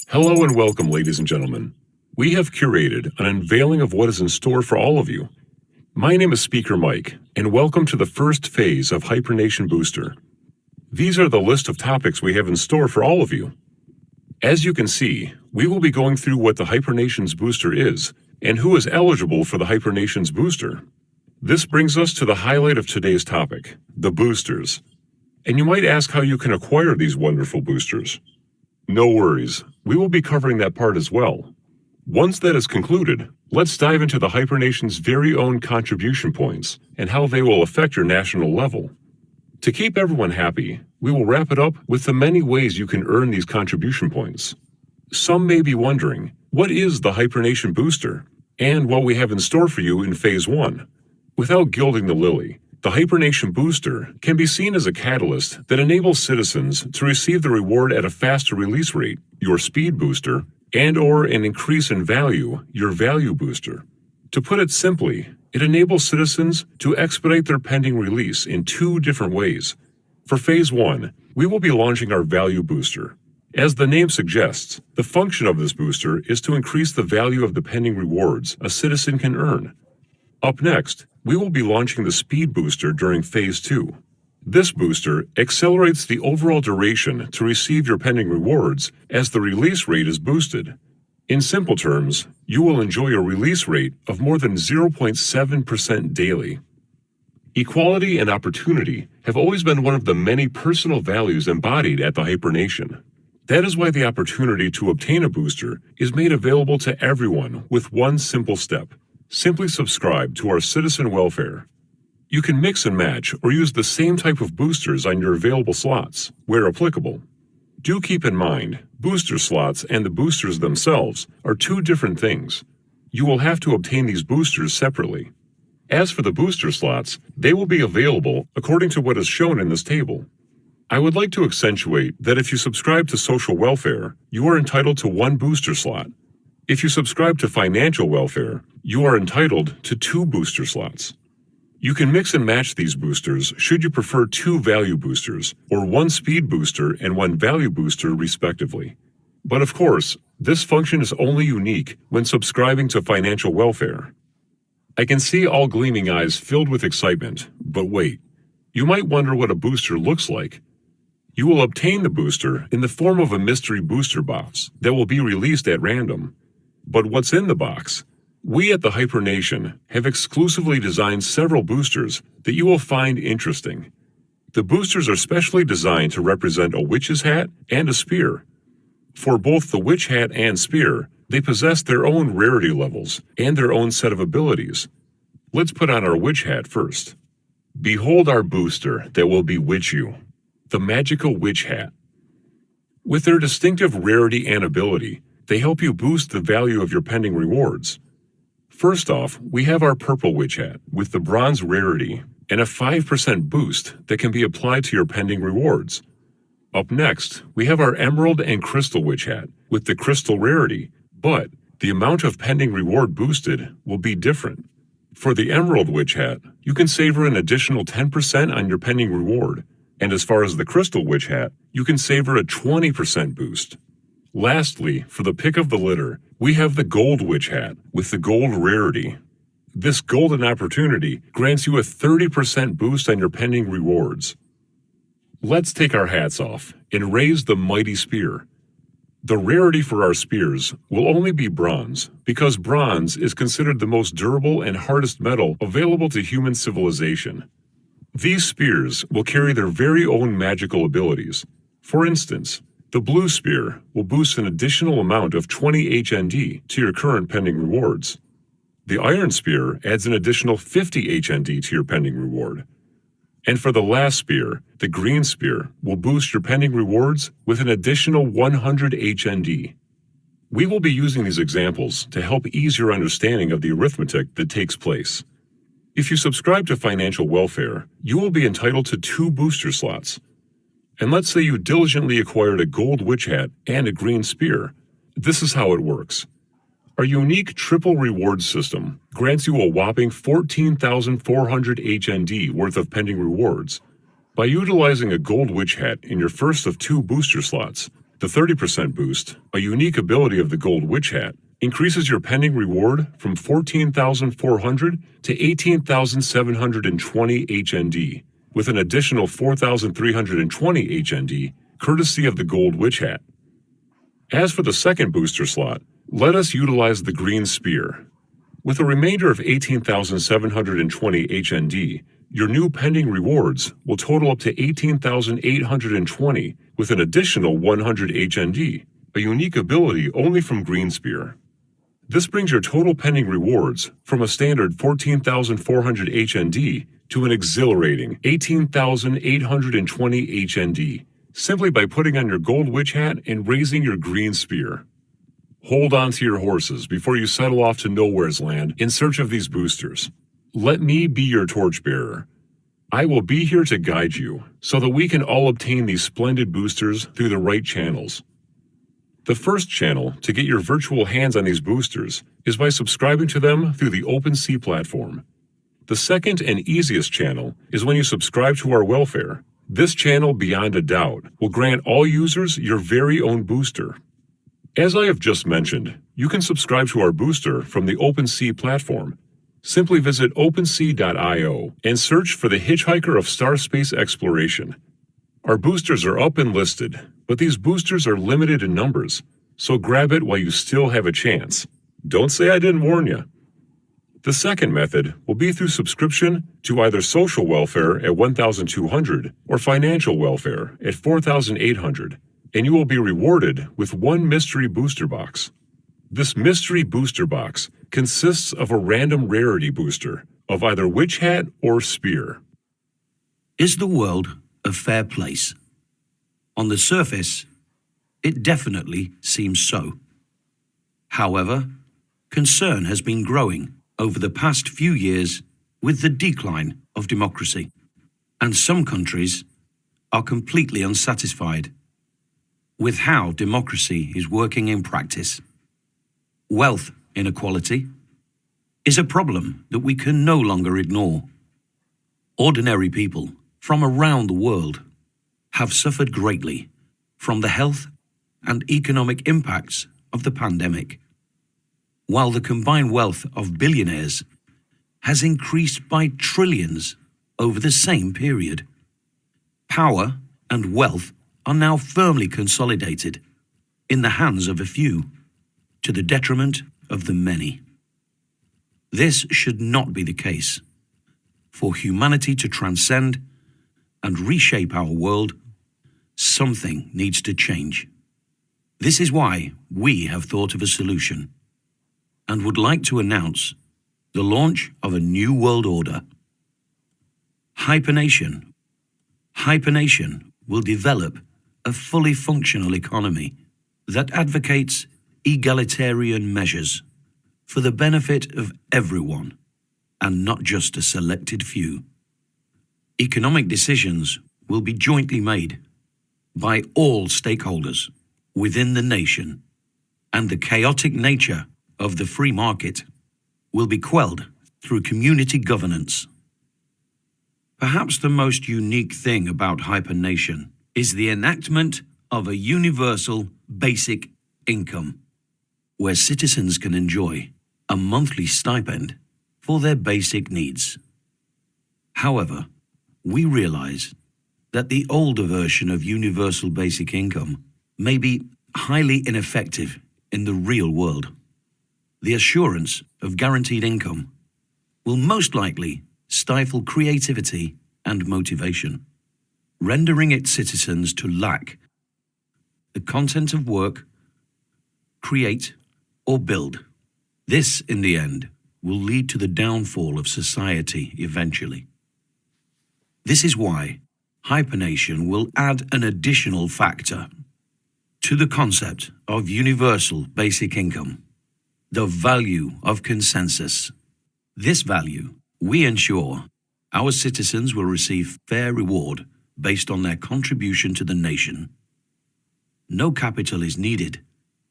Hello and welcome, ladies and gentlemen. We have curated an unveiling of what is in store for all of you. My name is Speaker Mike, and welcome to the first phase of Hypernation Booster. These are the list of topics we have in store for all of you. As you can see, we will be going through what the Hypernations Booster is, and who is eligible for the Hypernations Booster. This brings us to the highlight of today's topic, the boosters. And you might ask how you can acquire these wonderful boosters. No worries, we will be covering that part as well. Once that is concluded, let's dive into the Hypernation's very own contribution points and how they will affect your national level. To keep everyone happy, we will wrap it up with the many ways you can earn these contribution points. Some may be wondering, what is the Hypernation Booster, and what we have in store for you in Phase 1? Without gilding the lily, the Hypernation Booster can be seen as a catalyst that enables citizens to receive the reward at a faster release rate, your speed booster, and/or an increase in value, your value booster. To put it simply, it enables citizens to expedite their pending release in two different ways. For Phase 1, we will be launching our value booster. As the name suggests, the function of this booster is to increase the value of the pending rewards a citizen can earn. Up next, we will be launching the Speed Booster during Phase 2. This booster accelerates the overall duration to receive your pending rewards as the release rate is boosted. In simple terms, you will enjoy a release rate of more than 0.7% daily. Equality and opportunity have always been one of the many personal values embodied at the Hypernation. That is why the opportunity to obtain a booster is made available to everyone with one simple step. Simply subscribe to our Citizen Welfare. You can mix and match or use the same type of boosters on your available slots, where applicable. Do keep in mind, booster slots and the boosters themselves are two different things. You will have to obtain these boosters separately. As for the booster slots, they will be available according to what is shown in this table. I would like to accentuate that if you subscribe to Social Welfare, you are entitled to one booster slot. If you subscribe to Financial Welfare, you are entitled to 2 booster slots. You can mix and match these boosters should you prefer 2 value boosters, or 1 speed booster and 1 value booster respectively. But of course, this function is only unique when subscribing to Financial Welfare. I can see all gleaming eyes filled with excitement, but wait. You might wonder what a booster looks like. You will obtain the booster in the form of a mystery booster box that will be released at random. But what's in the box? We at the Hypernation have exclusively designed several boosters that you will find interesting. The boosters are specially designed to represent a witch's hat and a spear. For both the witch hat and spear, they possess their own rarity levels and their own set of abilities. Let's put on our witch hat first. Behold our booster that will bewitch you, the magical witch hat. With their distinctive rarity and ability, they help you boost the value of your pending rewards. First off, we have our purple witch hat with the bronze rarity and a 5% boost that can be applied to your pending rewards. Up next, we have our emerald and crystal witch hat with the crystal rarity, but the amount of pending reward boosted will be different. For the emerald witch hat, you can savor an additional 10% on your pending reward, and as far as the crystal witch hat, you can savor a 20% boost. Lastly, for the pick of the litter, we have the gold witch hat with the gold rarity. This golden opportunity grants you a 30% boost on your pending rewards. Let's take our hats off and raise the mighty spear. The rarity for our spears will only be bronze because bronze is considered the most durable and hardest metal available to human civilization. These spears will carry their very own magical abilities. For instance, the blue spear will boost an additional amount of 20 HND to your current pending rewards. The iron spear adds an additional 50 HND to your pending reward. And for the last spear, the green spear will boost your pending rewards with an additional 100 HND. We will be using these examples to help ease your understanding of the arithmetic that takes place. If you subscribe to Financial Welfare, you will be entitled to 2 booster slots. And let's say you diligently acquired a gold witch hat and a green spear. This is how it works. Our unique triple reward system grants you a whopping 14,400 HND worth of pending rewards. By utilizing a gold witch hat in your first of 2 booster slots, The 30% boost, a unique ability of the Gold Witch Hat, increases your pending reward from 14,400 to 18,720 HND, with an additional 4,320 HND, courtesy of the Gold Witch Hat. As for the second booster slot, let us utilize the Green Spear. With a remainder of 18,720 HND, your new pending rewards will total up to 18,820 with an additional 100 HND, a unique ability only from Green Spear. This brings your total pending rewards from a standard 14,400 HND to an exhilarating 18,820 HND, simply by putting on your Gold Witch Hat and raising your Green Spear. Hold on to your horses before you settle off to Nowhere's Land in search of these boosters. Let me be your torchbearer. I will be here to guide you so that we can all obtain these splendid boosters through the right channels. The first channel to get your virtual hands on these boosters is by subscribing to them through the OpenSea platform. The second and easiest channel is when you subscribe to our welfare. This channel, beyond a doubt, will grant all users your very own booster. As I have just mentioned, you can subscribe to our booster from the OpenSea platform. Simply visit OpenSea.io and search for the Hitchhiker of Star Space Exploration. Our boosters are up and listed, but these boosters are limited in numbers, so grab it while you still have a chance. Don't say I didn't warn you. The second method will be through subscription to either social welfare at 1,200 or financial welfare at 4,800, and you will be rewarded with one mystery booster box. This mystery booster box consists of a random rarity booster of either Witch Hat or Spear. Is the world a fair place? On the surface, it definitely seems so. However, concern has been growing over the past few years with the decline of democracy, and some countries are completely unsatisfied with how democracy is working in practice. Wealth inequality is a problem that we can no longer ignore. Ordinary people from around the world have suffered greatly from the health and economic impacts of the pandemic, while the combined wealth of billionaires has increased by trillions over the same period. Power and wealth are now firmly consolidated in the hands of a few, to the detriment of the many. This should not be the case. For humanity to transcend and reshape our world, something needs to change. This is why we have thought of a solution and would like to announce the launch of a new world order. Hypernation. Hypernation will develop a fully functional economy that advocates egalitarian measures for the benefit of everyone and not just a selected few. Economic decisions will be jointly made by all stakeholders within the nation, and the chaotic nature of the free market will be quelled through community governance. Perhaps the most unique thing about Hypernation is the enactment of a universal basic income, where citizens can enjoy a monthly stipend for their basic needs. However, we realize that the older version of universal basic income may be highly ineffective in the real world. The assurance of guaranteed income will most likely stifle creativity and motivation, rendering its citizens to lack the content of work, create, or build. This, in the end, will lead to the downfall of society eventually. This is why Hypernation will add an additional factor to the concept of universal basic income: the value of consensus. This value, we ensure our citizens will receive fair reward based on their contribution to the nation. No capital is needed,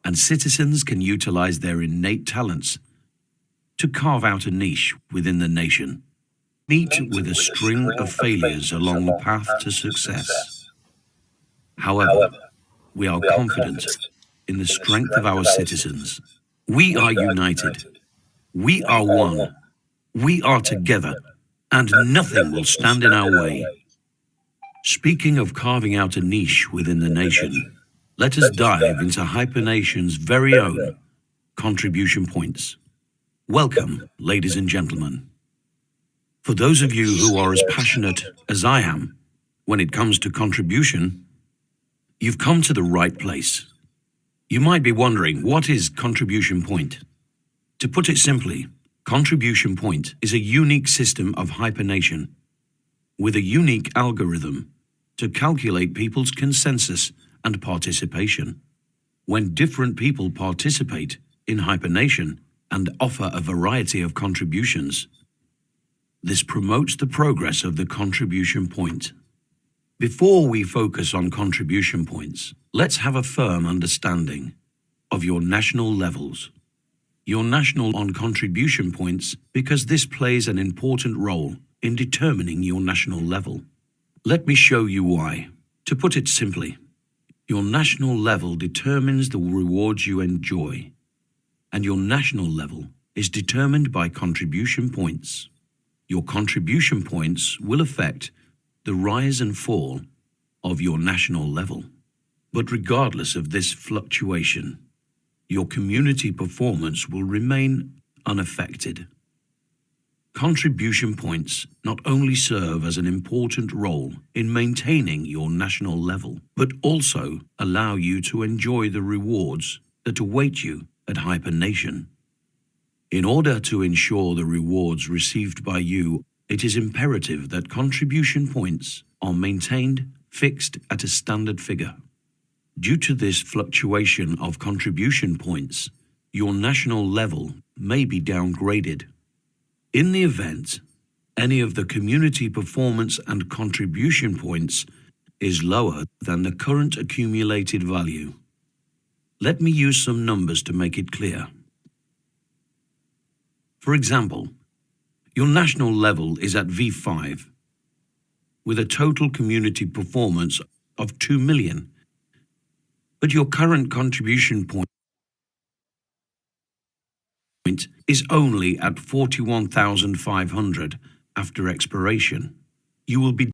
and citizens can utilize their innate talents to carve out a niche within the nation, meet with a string of failures along the path to success. However, we are confident in the strength of our citizens. We are united. We are one. We are together, and nothing will stand in our way. Speaking of carving out a niche within the nation, let us dive into Hypernation's very own contribution points. Welcome, ladies and gentlemen. For those of you who are as passionate as I am when it comes to contribution, you've come to the right place. You might be wondering, what is contribution point? To put it simply, contribution point is a unique system of hypernation with a unique algorithm to calculate people's consensus and participation. When different people participate in hypernation and offer a variety of contributions, this promotes the progress of the contribution point. Before we focus on contribution points, let's have a firm understanding of your national levels. Your national on contribution points, because this plays an important role in determining your national level. Let me show you why. To put it simply, your national level determines the rewards you enjoy, and your national level is determined by contribution points. Your contribution points will affect the rise and fall of your national level. But regardless of this fluctuation, your community performance will remain unaffected. Contribution points not only serve as an important role in maintaining your national level, but also allow you to enjoy the rewards that await you at Hypernation. In order to ensure the rewards received by you, it is imperative that contribution points are maintained fixed at a standard figure. Due to this fluctuation of contribution points, your national level may be downgraded. In the event any of the community performance and contribution points is lower than the current accumulated value. Let me use some numbers to make it clear. For example, your national level is at V5 with a total community performance of 2 million, but your current contribution point is only at 41,500 after expiration. You will be